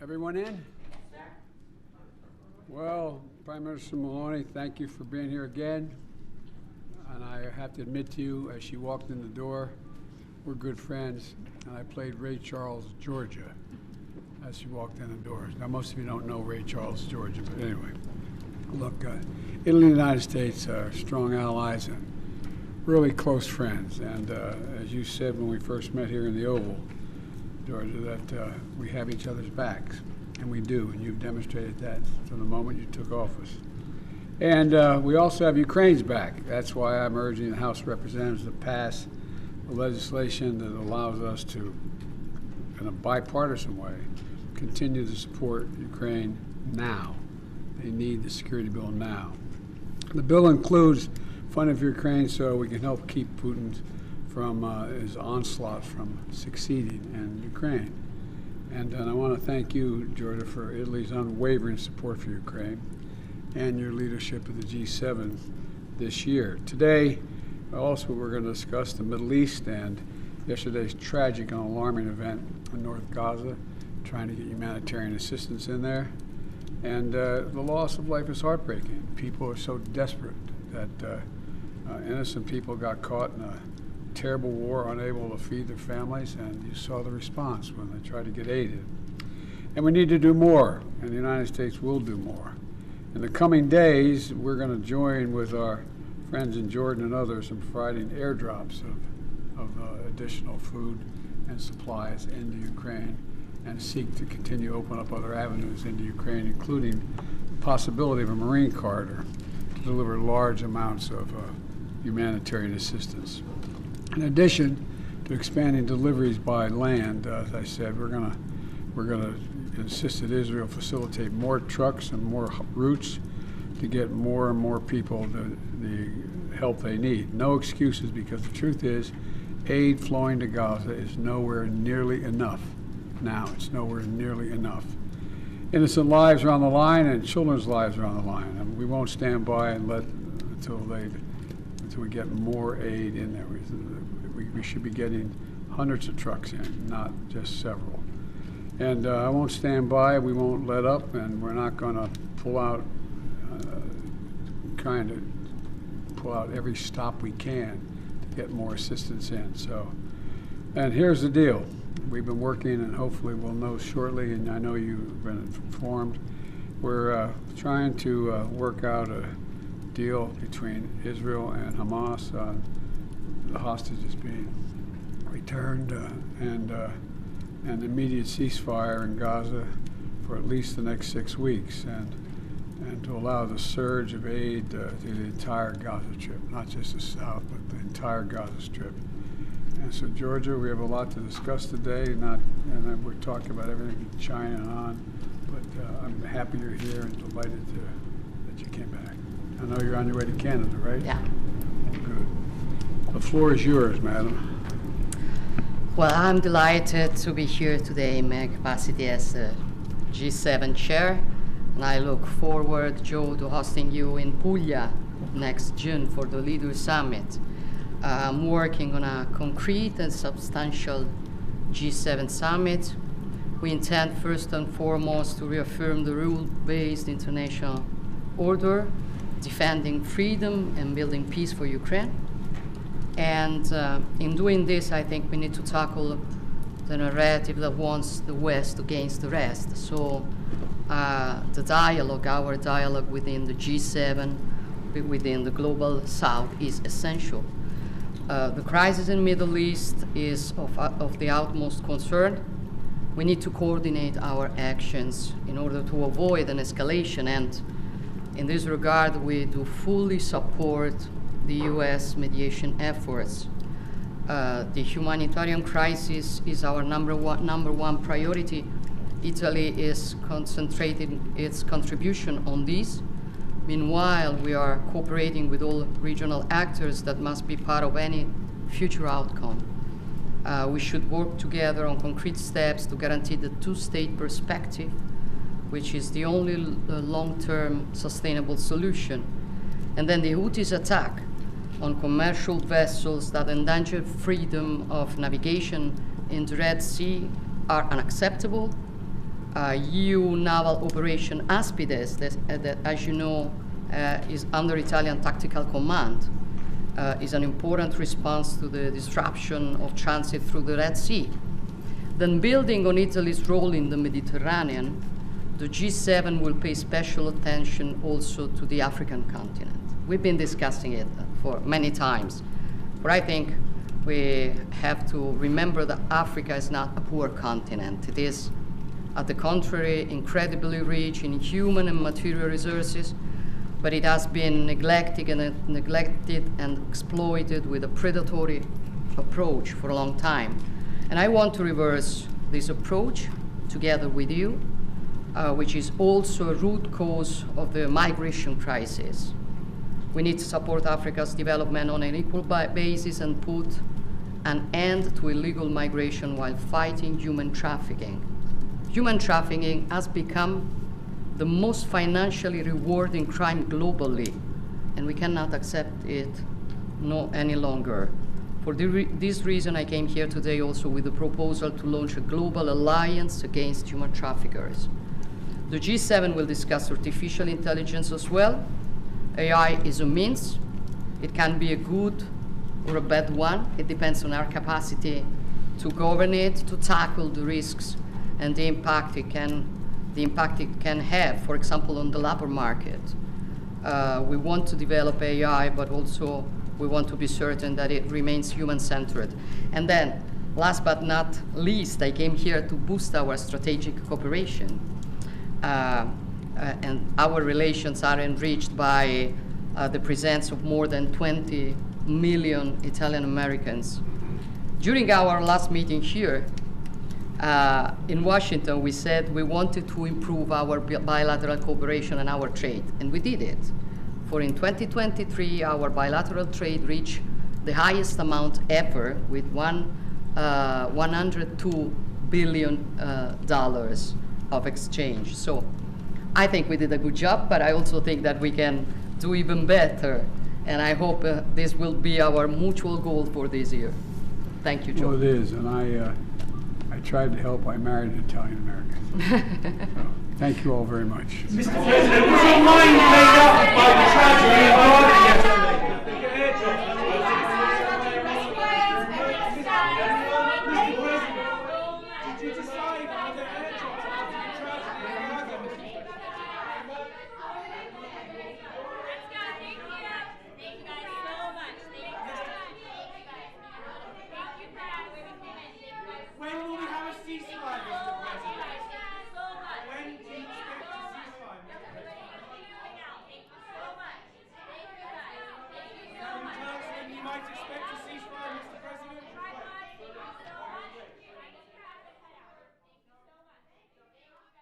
Everyone in? Well, Prime Minister Meloni, thank you for being here again. And I have to admit to you, as she walked in the door, we're good friends, and I played Ray Charles, Georgia, as she walked in the door. Now, most of you don't know Ray Charles, Georgia, but anyway. Look, Italy and the United States are strong allies and really close friends. And as you said when we first met here in the Oval, Georgia, that we have each other's backs, and we do, and you've demonstrated that from the moment you took office. And we also have Ukraine's back. That's why I'm urging the House of Representatives to pass the legislation that allows us to, in a bipartisan way, continue to support Ukraine now. They need the security bill now. The bill includes funding for Ukraine so we can help keep Putin from his onslaught from succeeding in Ukraine. And I want to thank you, Giorgia, for Italy's unwavering support for Ukraine and your leadership of the G7 this year. Today, also we're going to discuss the Middle East and yesterday's tragic and alarming event in North Gaza, trying to get humanitarian assistance in there. And the loss of life is heartbreaking. People are so desperate that innocent people got caught in a terrible war, unable to feed their families, and you saw the response when they tried to get aid in. And we need to do more, and the United States will do more. In the coming days, we're going to join with our friends in Jordan and others in providing airdrops of additional food and supplies into Ukraine, and seek to continue to open up other avenues into Ukraine, including the possibility of a Marine corridor to deliver large amounts of humanitarian assistance. In addition to expanding deliveries by land, as I said, we're going to insist that Israel facilitate more trucks and more routes to get more and more people the help they need. No excuses, because the truth is, aid flowing to Gaza is nowhere nearly enough. Now, it's nowhere nearly enough. Innocent lives are on the line, and children's lives are on the line, and we won't stand by and let until we get more aid in there. We should be getting hundreds of trucks in, not just several. And I won't stand by, we won't let up, and we're not going to pull out every stop we can to get more assistance in. So, and here's the deal. We've been working, and hopefully we'll know shortly, and I know you've been informed. We're trying to work out a deal between Israel and Hamas on the hostages being returned and immediate ceasefire in Gaza for at least the next 6 weeks, and to allow the surge of aid to the entire Gaza Strip, not just the south, but the entire Gaza Strip. And so, Giorgia, we have a lot to discuss today, and then we're talking about everything in China and on, but I'm happy you're here and delighted that you came back. I know you're on your way to Canada, right? Yeah. Good. The floor is yours, madam. Well, I'm delighted to be here today in my capacity as G7 chair, and I look forward, Joe, to hosting you in Puglia next June for the Leaders Summit. I'm working on a concrete and substantial G7 summit. We intend first and foremost to reaffirm the rule-based international order, defending freedom and building peace for Ukraine. And in doing this, I think we need to tackle the narrative that wants the West against the rest. So the dialogue, our dialogue within the G7, within the global South is essential. The crisis in the Middle East is of the utmost concern. We need to coordinate our actions in order to avoid an escalation, and in this regard, we do fully support the U.S. mediation efforts. The humanitarian crisis is our number one priority. Italy is concentrating its contribution on this. Meanwhile, we are cooperating with all regional actors that must be part of any future outcome. We should work together on concrete steps to guarantee the two-state perspective, which is the only long-term sustainable solution. And then the Houthis' attack on commercial vessels that endanger freedom of navigation in the Red Sea are unacceptable. EU naval operation Aspides, that as you know, is under Italian tactical command, is an important response to the disruption of transit through the Red Sea. Then building on Italy's role in the Mediterranean, the G7 will pay special attention also to the African continent. We've been discussing it for many times, but I think we have to remember that Africa is not a poor continent. It is, at the contrary, incredibly rich in human and material resources, but it has been neglected and exploited with a predatory approach for a long time. And I want to reverse this approach together with you, which is also a root cause of the migration crisis. We need to support Africa's development on an equal basis and put an end to illegal migration while fighting human trafficking. Human trafficking has become the most financially rewarding crime globally, and we cannot accept it any longer. For this reason, I came here today also with a proposal to launch a global alliance against human traffickers. The G7 will discuss artificial intelligence as well. AI is a means. It can be a good or a bad one. It depends on our capacity to govern it, to tackle the risks and the impact it can have, for example, on the labor market. We want to develop AI, but also we want to be certain that it remains human-centered. And then, last but not least, I came here to boost our strategic cooperation. And our relations are enriched by the presence of more than 20 million Italian Americans. During our last meeting here, in Washington, we said we wanted to improve our bilateral cooperation and our trade, and we did it. For in 2023, our bilateral trade reached the highest amount ever with $102 billion of exchange. So I think we did a good job, but I also think that we can do even better, and I hope this will be our mutual goal for this year. Thank you, Joe. Well, it is, and I tried to help. I married an Italian American. So, thank you all very much. Mr. President, was your mind made up by the tragedy of Ireland yesterday? Did you decide on the air drops after the tragedy of Ireland, Mr. President? When will we have a ceasefire, Mr. President? When do you expect a ceasefire, Mr. President? Can you tell us when you might expect a ceasefire, Mr. President?